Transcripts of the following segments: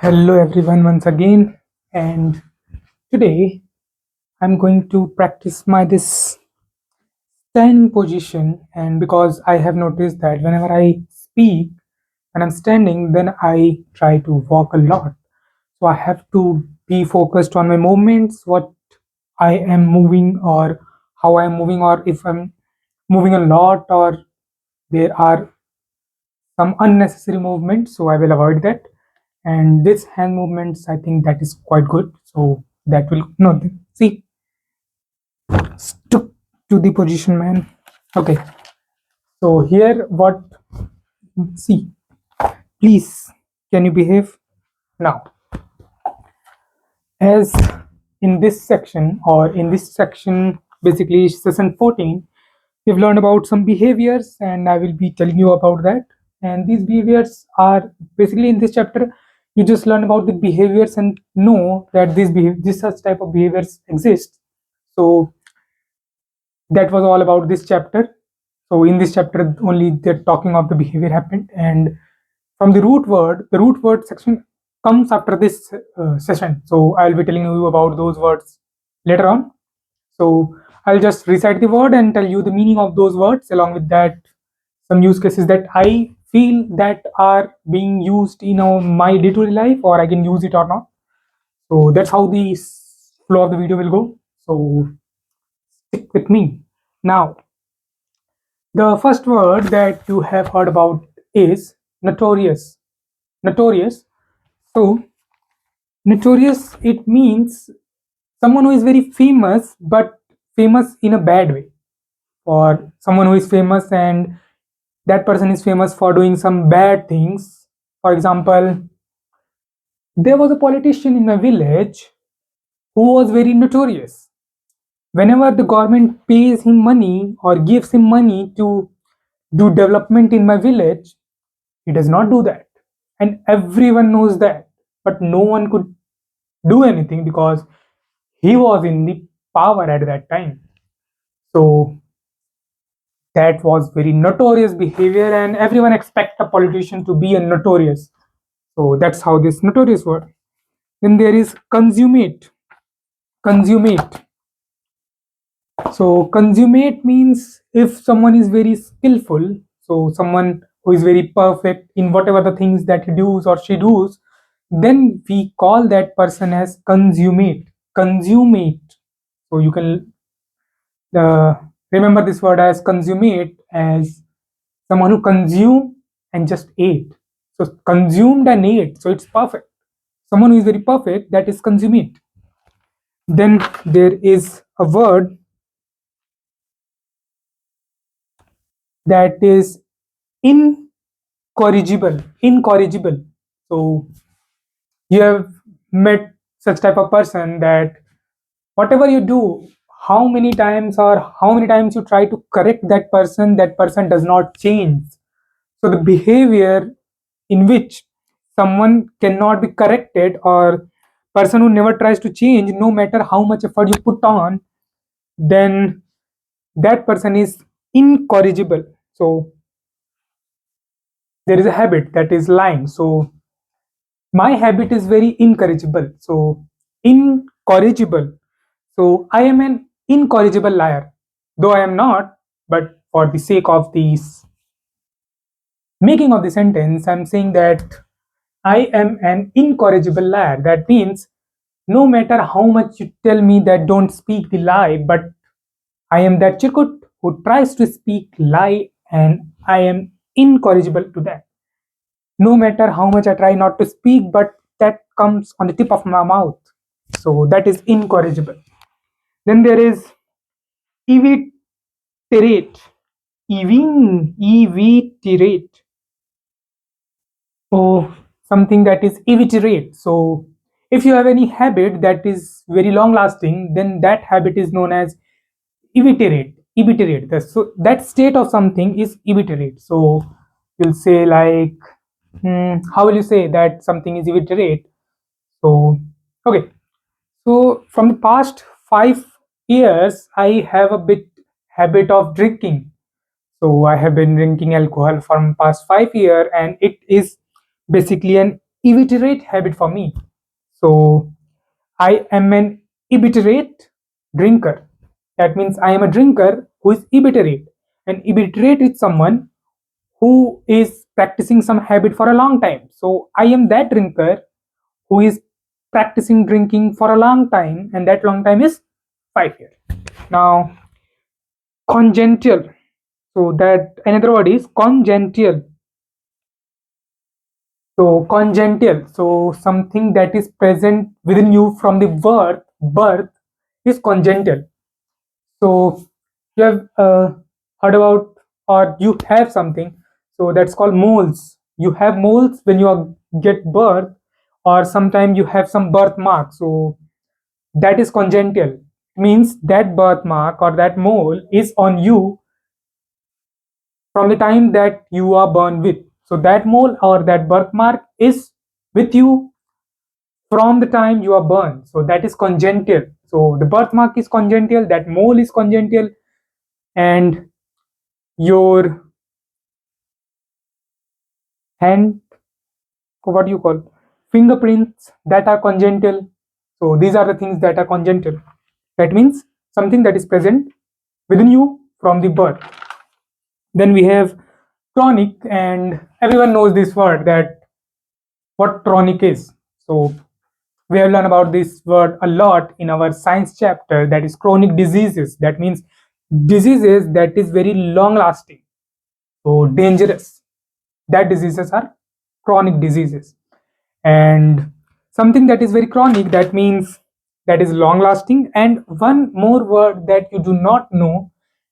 Hello everyone once again, and today I'm going to practice my this standing position. And because I have noticed that whenever I speak and I'm standing, then I try to walk a lot. So I have to be focused on my movements, what I am moving, or how I am moving, or if I'm moving a lot, or there are some unnecessary movements. So I will avoid that. And this hand movements, I think that is quite good. So that will no see stuck to the position, man. Okay, so here what see, please, can you behave now? As in this section, or in this section, basically session 14, we've learned about some behaviors, and I will be telling you about that. And these behaviors are basically in this chapter. You just learn about the behaviors and know that this such type of behaviors exist. So that was all about this chapter. So in this chapter only they're talking of the behavior happened, and from the root word section comes after this session. So I'll be telling you about those words later on. So I'll just recite the word and tell you the meaning of those words. Along with that, some use cases that I feel that are being used in my day-to-day life, or I can use it or not. So that's how the flow of the video will go. So stick with me. Now, the first word that you have heard about is notorious. Notorious. So, notorious, it means someone who is very famous, but famous in a bad way. Or someone who is famous and that person is famous for doing some bad things. For example, there was a politician in my village who was very notorious. Whenever the government pays him money or gives him money to do development in my village, he does not do that. And everyone knows that. But no one could do anything because he was in the power at that time. So that was very notorious behavior, and everyone expect a politician to be a notorious. So that's how this notorious word. Then there is consummate. Consummate. So consummate means if someone is very skillful, so someone who is very perfect in whatever the things that he does or she does, then we call that person as consummate. Consummate. So you can uh, remember this word as consummate as someone who consumed and just ate. So consumed and ate. So it's perfect. Someone who is very perfect, that is consummate. Then there is a word that is incorrigible. Incorrigible. So you have met such type of person that whatever you do, how many times you try to correct that person does not change. So the behavior in which someone cannot be corrected, or person who never tries to change no matter how much effort you put on, then that person is incorrigible. So there is a habit that is lying. So my habit is very incorrigible. So incorrigible. So I am an incorrigible liar, though I am not. But for the sake of this making of the sentence, I'm saying that I am an incorrigible liar. That means no matter how much you tell me that don't speak the lie, but I am that chirkut who tries to speak lie, and I am incorrigible to that. No matter how much I try not to speak, but that comes on the tip of my mouth. So that is incorrigible. Then there is eviterate. Eviterate. Oh, something that is eviterate. So if you have any habit that is very long lasting, then that habit is known as eviterate. Eviterate. So that state of something is eviterate. So you'll say like, how will you say that something is eviterate? So okay. So from the past 5 years, I have a bit habit of drinking. So I have been drinking alcohol from past 5 years, and it is basically an illiterate habit for me. So I am an illiterate drinker. That means I am a drinker who is illiterate. And illiterate is someone who is practicing some habit for a long time. So I am that drinker who is practicing drinking for a long time, and that long time is 5 years. Now, congenital. So that another word is congenital. So congenital. So something that is present within you from the birth is congenital. So you have heard about, or you have something, so that's called moles. You have moles when you get birth, or sometimes you have some birthmark. So that is congenital. Means that birthmark or that mole is on you from the time that you are born with. So that mole or that birthmark is with you from the time you are born. So that is congenital. So the birthmark is congenital, that mole is congenital, and your hand, what do you call, fingerprints, that are congenital. So these are the things that are congenital. That means something that is present within you from the birth. Then we have chronic, and everyone knows this word, that what chronic is. So we have learned about this word a lot in our science chapter, that is chronic diseases. That means diseases that is very long lasting, so dangerous. That diseases are chronic diseases. And something that is very chronic, that means that is long lasting. And one more word that you do not know,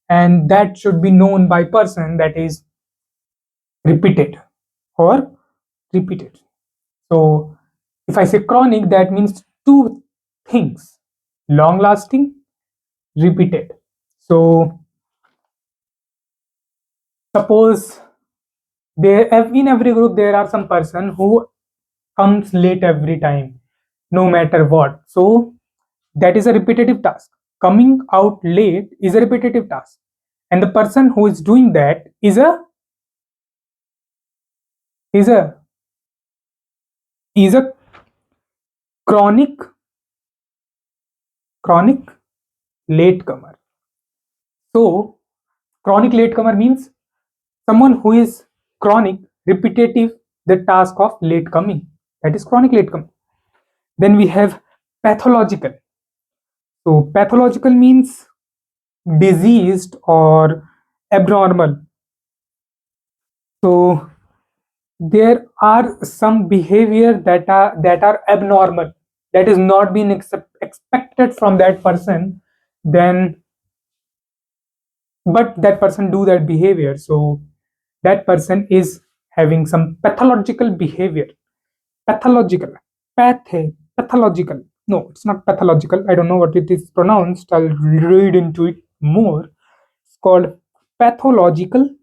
and that should be known by person, that is repeated or repeated. So if I say chronic, that means two things: long lasting, repeated. So suppose there, in every group there are some person who comes late every time, no matter what. So that is a repetitive task. Coming out late is a repetitive task, and the person who is doing that is a is a chronic latecomer. So chronic latecomer means someone who is chronic, repetitive, the task of late coming. That is chronic latecomer. Then we have pathological. So pathological means diseased or abnormal. So there are some behavior that are abnormal, that is not being expected from that person, then but that person do that behavior. So that person is having some pathological behavior. Pathological, pathological, no, it's not pathological, I don't know what it is pronounced, I'll read into it more. It's called pathological.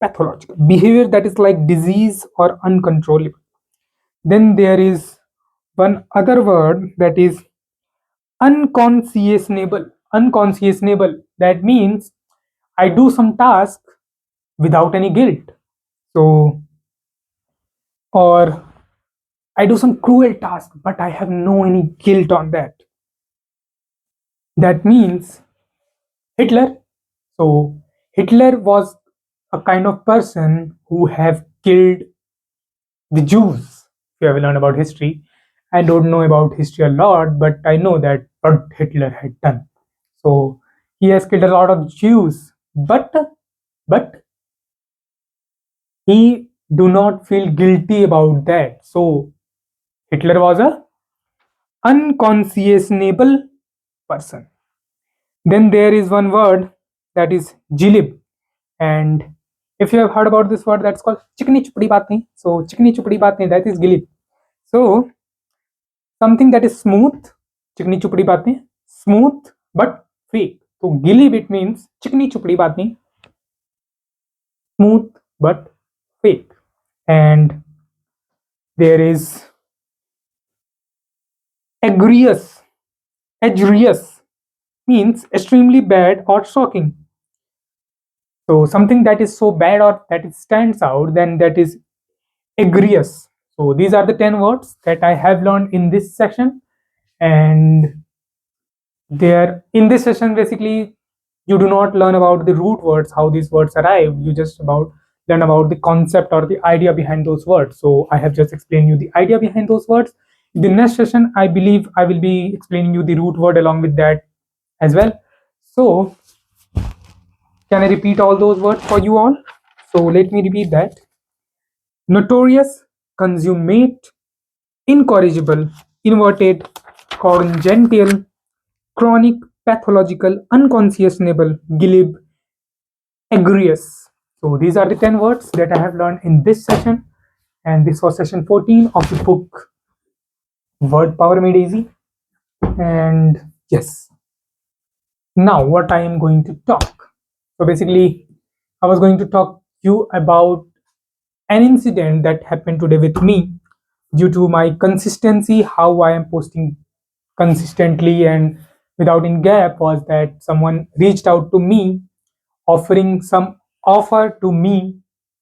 Pathological behavior that is like disease or uncontrollable. Then there is one other word, that is unconscionable. Unconscionable, that means I do some task without any guilt. So, or I do some cruel task, but I have no any guilt on that. That means Hitler. So Hitler was a kind of person who have killed the Jews. If you have learned about history, I don't know about history a lot, but I know that what Hitler had done. So he has killed a lot of Jews, but he do not feel guilty about that. So Hitler was a unconscionable person. Then there is one word, that is jilib, and if you have heard about this word, that's called chikni chupdi batein. So chikni chupdi batein, that is gilib. So something that is smooth, chikni chupdi batein, smooth but fake. So gilib, it means chikni chupdi batein, smooth but fake. And there is egregious. Egregious means extremely bad or shocking. So something that is so bad or that it stands out, then that is egregious. So these are the 10 words that I have learned in this section. And there in this session, basically, you do not learn about the root words, how these words arrive. You just about learn about the concept or the idea behind those words. So I have just explained you the idea behind those words. In the next session, I believe I will be explaining you the root word along with that as well. So can I repeat all those words for you all? So let me repeat that. Notorious, consummate, incorrigible, inverted, congenital, chronic, pathological, unconscionable, glib, egregious. So these are the 10 words that I have learned in this session. And this was session 14 of the book Word Power Made Easy. And yes, now what I am going to talk. So basically, I was going to talk to you about an incident that happened today with me due to my consistency, how I am posting consistently and without in gap, was that someone reached out to me offering some offer to me,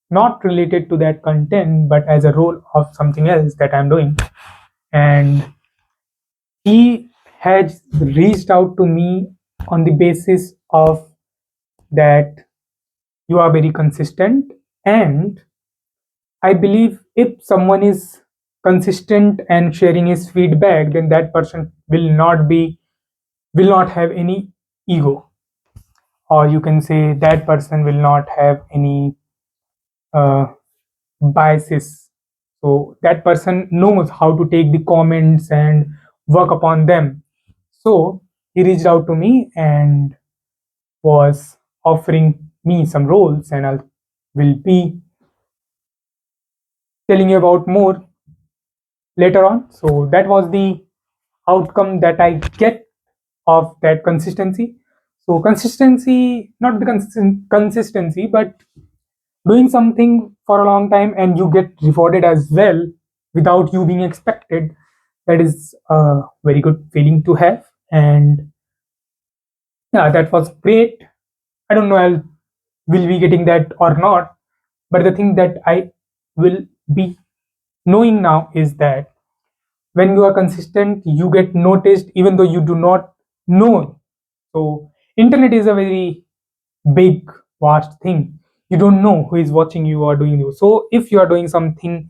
not related to that content but as a role of something else that I'm doing. And he has reached out to me on the basis of that you are very consistent, and I believe if someone is consistent and sharing his feedback, then that person will not have any ego, or you can say that person will not have any uh, biases. So that person knows how to take the comments and work upon them. So he reached out to me and was offering me some roles, and I will be telling you about more later on. So that was the outcome that I get of that consistency. So consistency, not the consistency, but doing something for a long time and you get rewarded as well without you being expected. That is a very good feeling to have. And yeah, that was great. I don't know I'll will be getting that or not, but the thing that I will be knowing now is that when you are consistent you get noticed even though you do not know. So internet is a very big vast thing. You don't know who is watching you or doing you. So if you are doing something,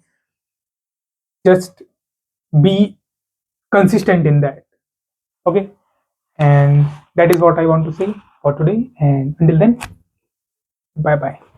just be consistent in that. Okay, and that is what I want to say for today, and until then, bye bye.